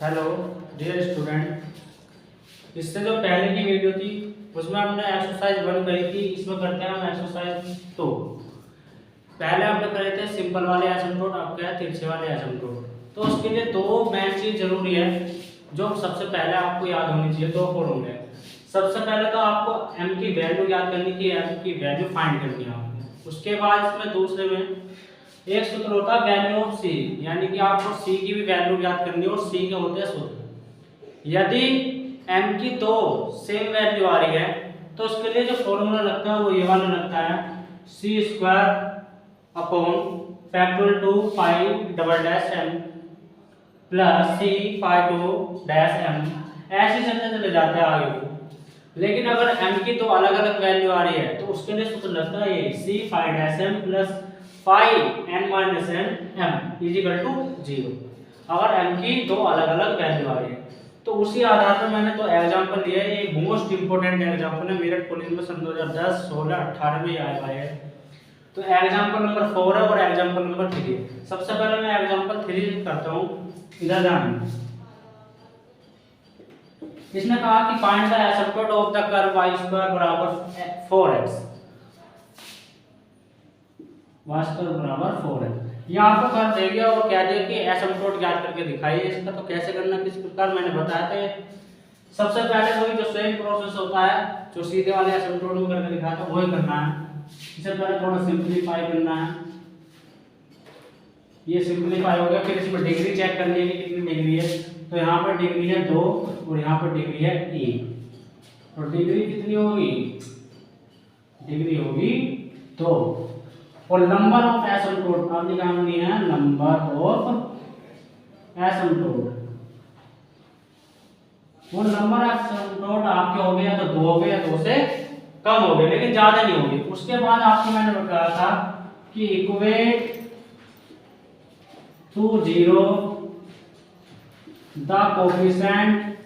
Hello dear student, इससे जो पहले की वीडियो थी उसमें हमने एक्सरसाइज 1 करी थी। इसमें करते हैं हम एक्सरसाइज 2। पहले हमने करे थे सिंपल वाले एसिम्प्टोट, अब क्या है तिरछे वाले एसिम्प्टोट। तो उसके लिए दो मेन चीज जरूरी है जो सबसे पहले आपको याद होनी चाहिए। दो फॉर्मूले। सबसे पहले तो आपको एम की वैल्यू याद करनी थी, एम की वैल्यू फाइंड करनी है आपको। उसके बाद इसमें दूसरे में एक सूत्र होता है वैल्यू ऑफ सी, यानी कि आपको सी की भी वैल्यू याद करनी है और सी के होते हैं सूत्र। यदि m की दो सेम वैल्यू आ रही है तो उसके लिए जो फॉर्मूला लगता है वो ये वाला लगता है, सी स्क्वायर अपॉन फैक्टोरियल 2 पाई डबल डैश m प्लस सी पाई 2 डैश m। ऐसे चलते चले जाते हैं आगे को। लेकिन अगर m की दो अलग अलग वैल्यू आ रही है तो उसके लिए सूत्र लगता है ये C pi dash m plus pi n minus n m equal to 0। अगर m की दो अलग अलग वैल्यू आ रही है तो उसी आधार पर मैंने तो एग्जांपल लिया है। ये मोस्ट इंपोर्टेंट एग्जांपल है, मेरठ पुलिस में सन 2010, 16, 18 में आया है। तो एग्जांपल नंबर 4 है और एग्जांपल नंबर 3 है। सबसे पहले मैं एग्जांपल 3 करता हूं। इधर ध्यान, इसने कहा कि find the asymptote of the curve y square बराबर 4x, y स्क्वायर बराबर 4x। यहाँ पर कर देंगे और कह दिया कि एसिम्प्टोट ज्ञात करके दिखाइए। इसका तो कैसे करना किस प्रकार मैंने बताया था। सबसे पहले वही जो सेम प्रोसेस होता है जो सीधे वाले एसिम्प्टोट में करके दिखाया था वही करना है। इससे पहले थोड़ा सिंपलीफाई करना है। ये सिंपलीफाई हो गया। फिर इसमें डिग्री चेक करनी है कि कितनी डिग्री है। तो यहाँ पर डिग्री है 2 और यहाँ पर डिग्री है 1। तो डिग्री कितनी होगी? डिग्री होगी 2। और नंबर ऑफ एसिम्प्टोट अब निकालनी है, नंबर ऑफ एसिम्प्टोट। वो नंबर ऑफ एसिम्प्टोट आपके हो गया तो 2 हो गए या 2 से कम हो गए, लेकिन ज्यादा नहीं होगी। उसके बाद आपको मैंने बताया था कि equate to 0 the coefficient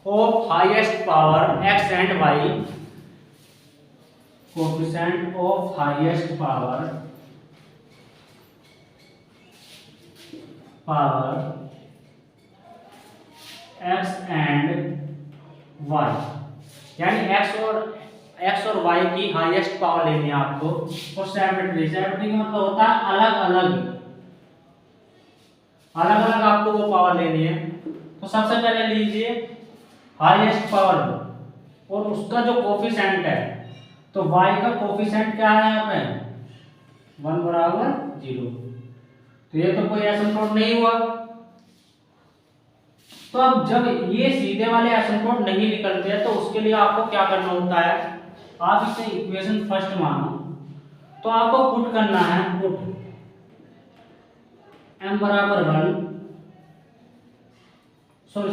of highest power x and y, coefficient of highest power x and y, यानी x और y की हाईएस्ट पावर लेनी है आपको। और सेपरेटली का मतलब होता है अलग अलग आपको वो पावर लेनी है। तो सबसे पहले लीजिए हाईएस्ट पावर और उसका जो कोफिशिएंट है। तो y का कोफिशिएंट क्या है यहाँ पे? 1 बराबर 0। तो ये तो कोई एसिम्प्टोट नहीं हुआ। तो अब जब ये सीधे वाले एसिम्प्टोट नहीं निकलते हैं तो उसके लिए आपको क्या करना होता है? आप इसे इक्वेशन फर्स्ट मानो तो आपको पुट करना है, पुट m बराबर 1 सॉरी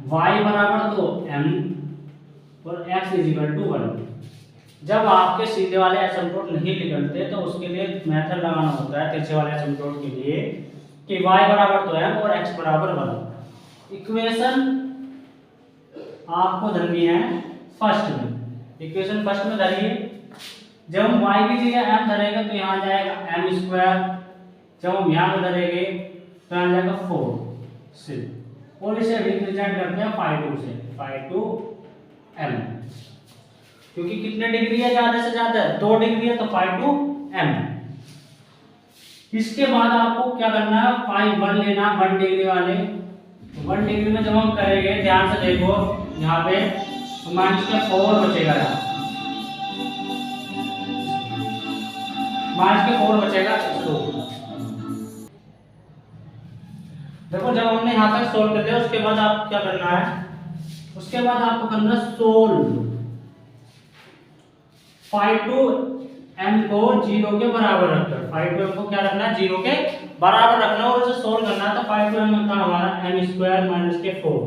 y बराबर 2 m और x इक्वल टू 1। जब आपके सीधे वाले एसिम्प्टोट नहीं निकलते तो उसके लिए मेथड लगाना होता है तिरछे वाले एसिम्प्टोट के लिए कि y बराबर 2m और x बराबर 1। इक्वेशन आपको धरनी है फर्स्ट में। इक्वेशन फर्स्ट में धरिए। जब हम y की जगह m धरेंगे तो यहाँ जाएगा m स्क्वायर। जब हम यहाँ पे धरेंगे तो यहाँ जाएगा 4 सिर्फ। और इसे रिप्रेजेंट करते हैं फाई 2 से, फाई 2 m, क्योंकि कितने डिग्री है? ज्यादा से ज्यादा 2 डिग्री है तो फाई 2 m। इसके बाद आपको क्या करना है? फाई 1 लेना, 1 डिग्री वाले। 1 डिग्री में जब हम करेंगे ध्यान से देखो यहाँ पे तो माइनस के 4 बचेगा, माइनस के 4 बचेगा। देखो जब हमने यहाँ तक सोल्व कर दिया उसके बाद आप क्या करना है? उसके बाद आपको करना सोल्व फाई 2 m को 0 के बराबर रखकर। फाई 2 m को क्या रखना है? 0 के बराबर रखना और उसे सोल्व करना है। तो फाई 2 m होता है हमारा m स्क्वायर माइनस के 4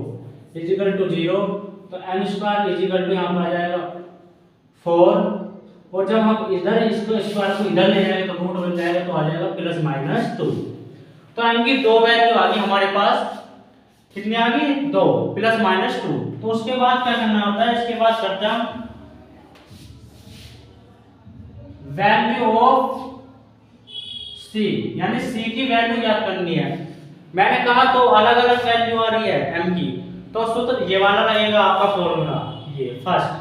इजिकल टू 0। तो m स्क्वायर इजिकल टू यहाँ पर आ जाएगा 4। और जब हम इधर इसको स्क्वायर को इधर ले जाएंगे तो रूट बन जाएगा, तो आ जाएगा प्लस माइनस 2। तो m की दो वैल्यू आ गई हमारे पास। कितनी आ गई? 2 प्लस माइनस 2। तो उसके बाद क्या करना होता है? इसके बाद करते हैं वैल्यू ऑफ c, यानी c की वैल्यू याद करनी है। मैंने कहा तो अलग अलग वैल्यू आ रही है m की, तो सूत्र ये वाला लगेगा आपका फॉर्मूला, ये फर्स्ट।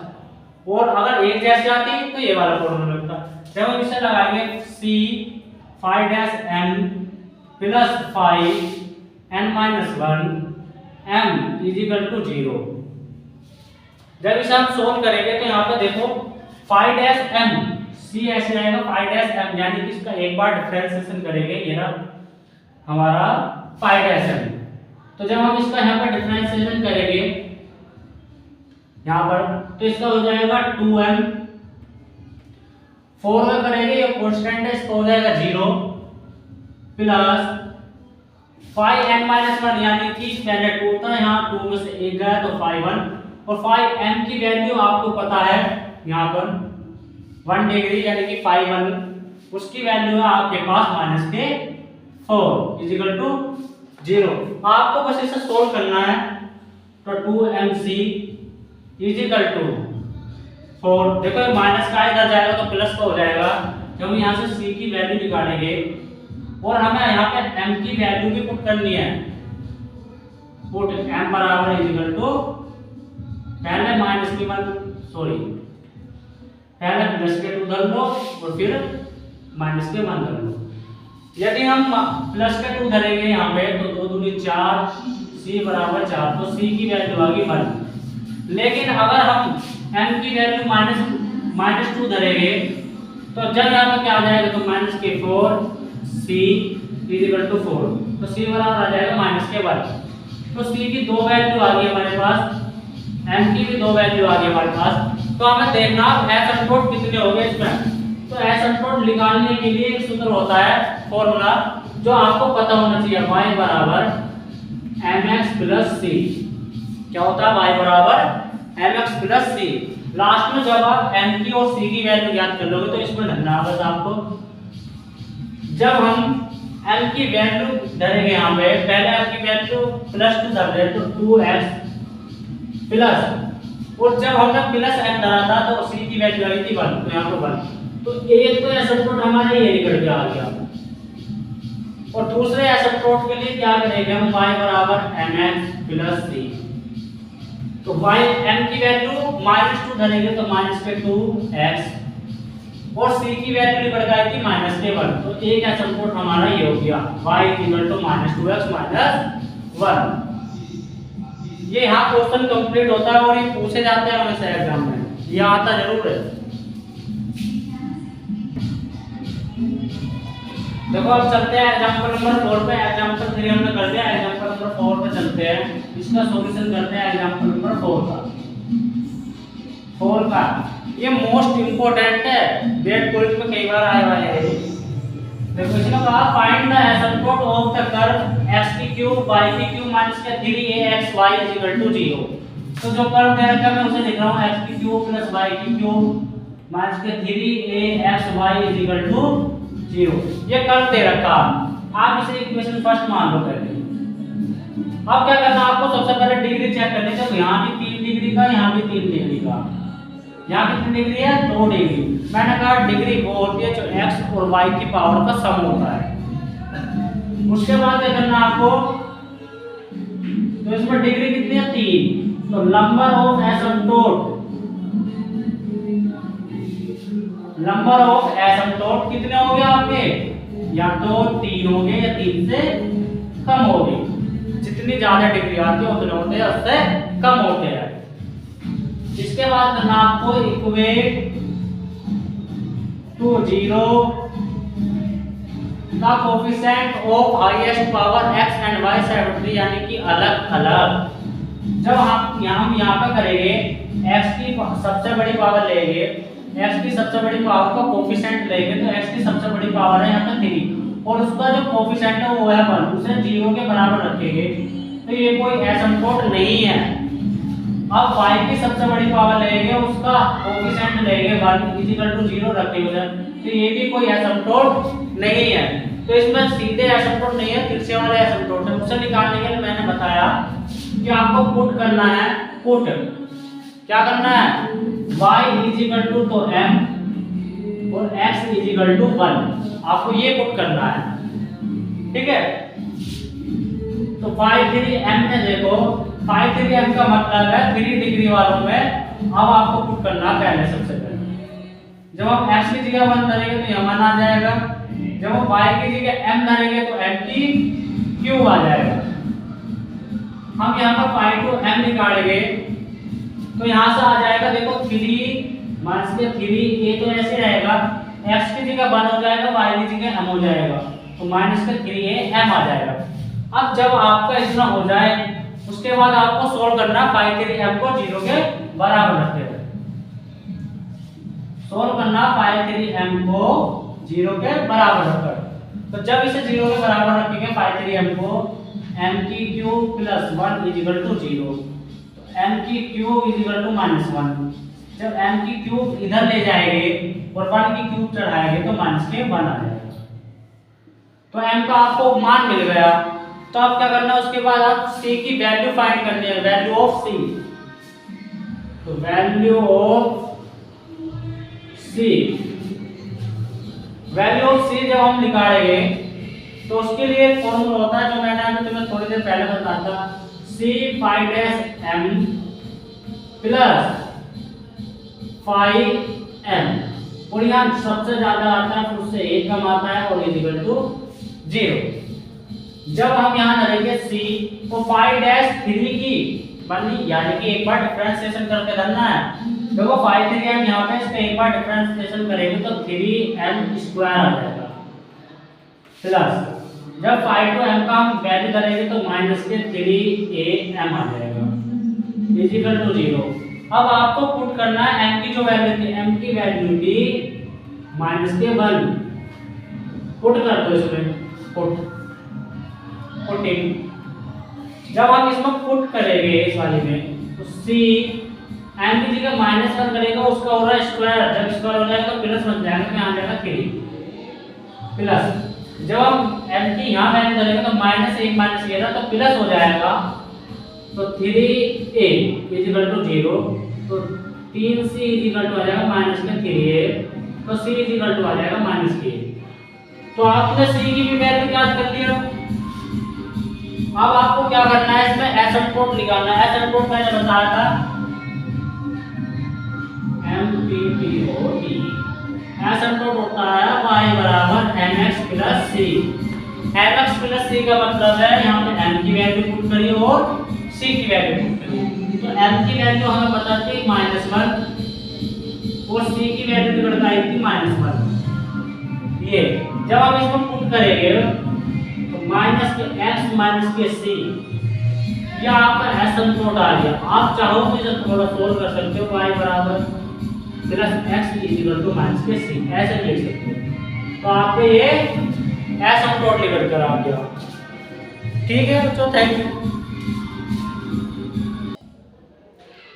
और अगर एक जैसी आती तो ये वाला फॉर्मूला लगता। जब हम इसे लगाएंगे c 5-n plus 5n minus 1 m is equal to 0। जब इसे हम सोल्व करेंगे तो यहाँ पे देखो 5-m c ऐसे आएगा 5-m, यानी कि इसका एक बार डिफरेंशिएशन करेंगे, ये ना हमारा 5-m। तो जब हम इसका यहाँ पर डिफरेंशिएशन करेंगे यहाँ पर, तो इसका हो जाएगा 2m, 4 का करेंगे ये कांस्टेंट है, इसका हो जाएगा 0 प्लस 5n माइनस 1, यानी कि पहले 2 था, यहाँ 2 में से 1 गया तो 5-1, और 5m की वैल्यू आपको पता है यहाँ पर 1 डिग्री, यानी कि 5-1 उसकी वैल्यू है आपके पास -4 इज इक्वल टू 0। आपको बस इसे सोल्व करना है, तो 2mc इज इक्वल टू 4। देखो माइनस का इधर जाएगा तो प्लस का हो जाएगा। जब हम यहाँ से c की वैल्यू निकालेंगे और हमें यहाँ पे m की वैल्यू भी पुट करनी है, पुट m बराबर इज इक्वल टू पहले माइनस की 1 सॉरी पहले प्लस के 2 धर लो और फिर माइनस के 1 धर लो। यदि हम प्लस के 2 धरेंगे यहाँ पे तो 2 दूनी 4 c बराबर 4, तो c की वैल्यू आ गई 1। लेकिन अगर हम m की वैल्यू -2 धरेंगे तो जब यहाँ पे क्या आ जाएगा, तो माइनस के 4 c इज इक्वल टू 4, तो c बराबर आ जाएगा -1। तो c की 2 वैल्यू आ गई हमारे पास, m की भी 2 वैल्यू आ गई हमारे पास। तो हमें देखना एसिम्प्टोट कितने हो गए इसमें। तो एसिम्प्टोट निकालने के लिए एक सूत्र होता है, फॉर्मूला जो आपको पता होना चाहिए, y बराबर mx प्लस c। क्या होता है y बराबर mx प्लस c। लास्ट में जब आप m की और c की वैल्यू ज्ञात कर लोगे तो इसमें ढूंढना बस आपको। जब हम m की वैल्यू धरेंगे यहाँ पे, पहले m की वैल्यू +2 धर रहे तो 2x प्लस, और जब हमने प्लस m धरा था तो c की वैल्यू आई थी 1, तो यहाँ पे 1, तो एक तो एसिम्प्टोट हमारा ये निकल के आ गया। और दूसरे एसिम्प्टोट के लिए क्या करेंगे हम, y बराबर mx प्लस c। तो y m की वैल्यू -2 धरेंगे तो -2x, और c की वैल्यू निकल गई थी -1, तो एक एसिम्प्टोट हमारा ये हो गया y -2x -1। ये यहाँ क्वेश्चन कंप्लीट होता है और ये पूछे जाते हैं हमेशा एग्जाम में, ये आता जरूर है। देखो अब चलते हैं एग्जांपल नंबर 4 पे। एग्जांपल 3 हमने कर दिया, एग्जांपल नंबर 4 पे चलते हैं, इसका सॉल्यूशन करते हैं एग्जांपल नंबर 4 का। ये मोस्ट इंपोर्टेंट है, डेट क्विज में कई बार आया हुआ है। देखो इसने कहा find the asymptote of the curve x की क्यूब y की क्यूब माइनस के 3axy इज इक्वल टू 0। तो जो कर्व दे रखा है मैं उसे लिख रहा हूं x की क्यूब प्लस y की क्यूब माइनस के 3axy इज इक्वल टू 0। ये कर्व दे रखा, आप इसे इक्वेशन फर्स्ट मान लो पहले। अब क्या करना आपको, सबसे पहले डिग्री चेक करनी है। तो यहां भी 3 डिग्री का, यहां भी 3 डिग्री का, यहाँ कितनी डिग्री है 2 डिग्री। मैंने कहा डिग्री वो होती है जो x और y की पावर का सम होता है। उसके बाद क्या करना आपको, तो इसमें डिग्री कितनी है 3, तो नंबर ऑफ एसिम्प्टोट कितने हो गए आपके, या तो 3 हो गए या 3 से कम हो गए। जितनी ज्यादा डिग्री आती है उतने होते हैं, उससे कम होते हैं। इसके बाद करना आपको equate to 0 the coefficient of highest power x and y separately, यानी कि अलग अलग। जब हम यहाँ पे करेंगे x की सबसे बड़ी पावर लेंगे, x की सबसे बड़ी पावर का कोफिशिएंट लेंगे, तो x की सबसे बड़ी पावर है यहाँ पे 3 और उसका जो कोफिशिएंट है वो है 1, उसे 0 के बराबर रखेंगे, तो ये कोई एसिम्प्टोट नहीं है। अब y की सबसे बड़ी पावर लेंगे, उसका कोफिशिएंट लेंगे 1 इज इक्वल टू 0 रखेंगे, तो ये भी कोई एसिम्प्टोट नहीं है। तो इसमें सीधे एसिम्प्टोट नहीं है, तिरछे वाले एसिम्प्टोट है। उसे निकालने के लिए मैंने बताया कि आपको पुट करना है, पुट क्या करना है, y इज इक्वल टू तो m और x इज इक्वल टू 1, आपको ये पुट करना है, ठीक है। तो 5 3 m में देखो 5 3 m का मतलब है 3 डिग्री वालों में। अब आपको पुट करना पहले सबसे पहले जब हम x की जगह 1 धरेंगे तो यहाँ 1 आ जाएगा, जब हम y की जगह m धरेंगे तो m की क्यूब आ जाएगा। हम यहाँ पर 5 to m निकालेंगे तो यहाँ से आ जाएगा देखो 3 माइनस के 3 ये तो ऐसे रहेगा, x की जगह 1 हो जाएगा, y की जगह m हो जाएगा, तो माइनस के 3 ये m आ जाएगा। अब जब आपका इतना हो जाए उसके बाद आपको सोल्व करना 5 3 m को 0 के बराबर रख देना। सोल्व करना 5 3 m को 0 के बराबर रखकर, तो जब इसे 0 के बराबर रखेंगे 5 3 m को m की cube plus 1 is equal to 0, तो m की cube is equal to minus 1। जब m की क्यूब इधर ले जाएंगे और 1 की क्यूब चढ़ाएंगे तो माइनस के 1 आ जाएगा। तो m का आपको मान मिल गया। तो आप क्या करना है उसके बाद आप c की वैल्यू फाइंड करनी है, वैल्यू ऑफ c। तो value of c, value of c जब हम निकालेंगे तो उसके लिए एक फॉर्मूला होता है जो मैंने अभी तुम्हें थोड़ी देर पहले बताया था, c phi dash m plus phi m, और यहाँ सबसे ज्यादा आता है फिर उससे 1 कम आता है और इज इक्वल टू 0। जब हम यहाँ धरेंगे c तो phi dash 3 की बनी, यानी कि एक बार डिफरेंशिएशन करके धरना है। देखो phi 3m यहाँ पे इसका एक बार डिफरेंशिएशन करेंगे तो 3m स्क्वायर आ जाएगा, प्लस जब phi 2m का हम वैल्यू धरेंगे तो माइनस के 3am आ जाएगा इज इक्वल टू 0। अब आपको पुट करना है m की जो वैल्यू थी, m की वैल्यू थी माइनस के 1, पुट कर दो इसमें, पुटिंग। जब हम इसमें पुट करेंगे इस वाले में तो c m की जगह माइनस 1 करेगा उसका हो रहा है स्क्वायर, जब स्क्वायर हो जाएगा तो प्लस बन जाएगा, तो यहाँ आ जाएगा 3 प्लस। जब हम m की यहाँ वैल्यू धरेंगे तो माइनस 1 माइनस ये तो प्लस हो जाएगा, तो 3a इज इक्वल टू 0, तो 3c इज इक्वल टू आ जाएगा माइनस के 3a, तो c इज इक्वल टू आ जाएगा माइनस के। तो आपने c की भी वैल्यू ज्ञात कर लिया। अब आपको क्या करना है इसमें एसिम्प्टोट निकालना है। एसिम्प्टोट मैंने बताया था MPPOT, एसिम्प्टोट होता है y बराबर mx plus c। mx plus c का मतलब है यहाँ पे m की वैल्यू पुट करिए और c की वैल्यू पुट करिए। तो m की वैल्यू हमें पता थी -1 और c की वैल्यू निकल आई थी -1। ये जब हम इसको पुट करेंगे माइनस के x माइनस के c, ये आपका एसिम्प्टोट आ गया। आप चाहो तो इसे थोड़ा सोल्व कर सकते हो, y बराबर plus x is equal to minus के c, ऐसे लिख सकते हो। तो आपके ये एसिम्प्टोट निकल कर आ गया। ठीक है बच्चों, थैंक यू।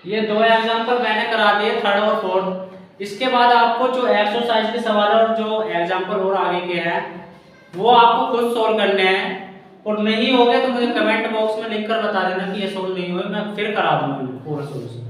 ये दो एग्जांपल मैंने करा दिए, थर्ड और फोर्थ। इसके बाद आपको जो एक्सरसाइज के सवाल और जो एग्जांपल और आगे के हैं वो आपको खुद सॉल्व करने हैं, और नहीं हो गए तो मुझे कमेंट बॉक्स में लिख कर बता देना कि ये सॉल्व नहीं हुए, मैं फिर करा दूंगा पूरा सॉल्यूशन।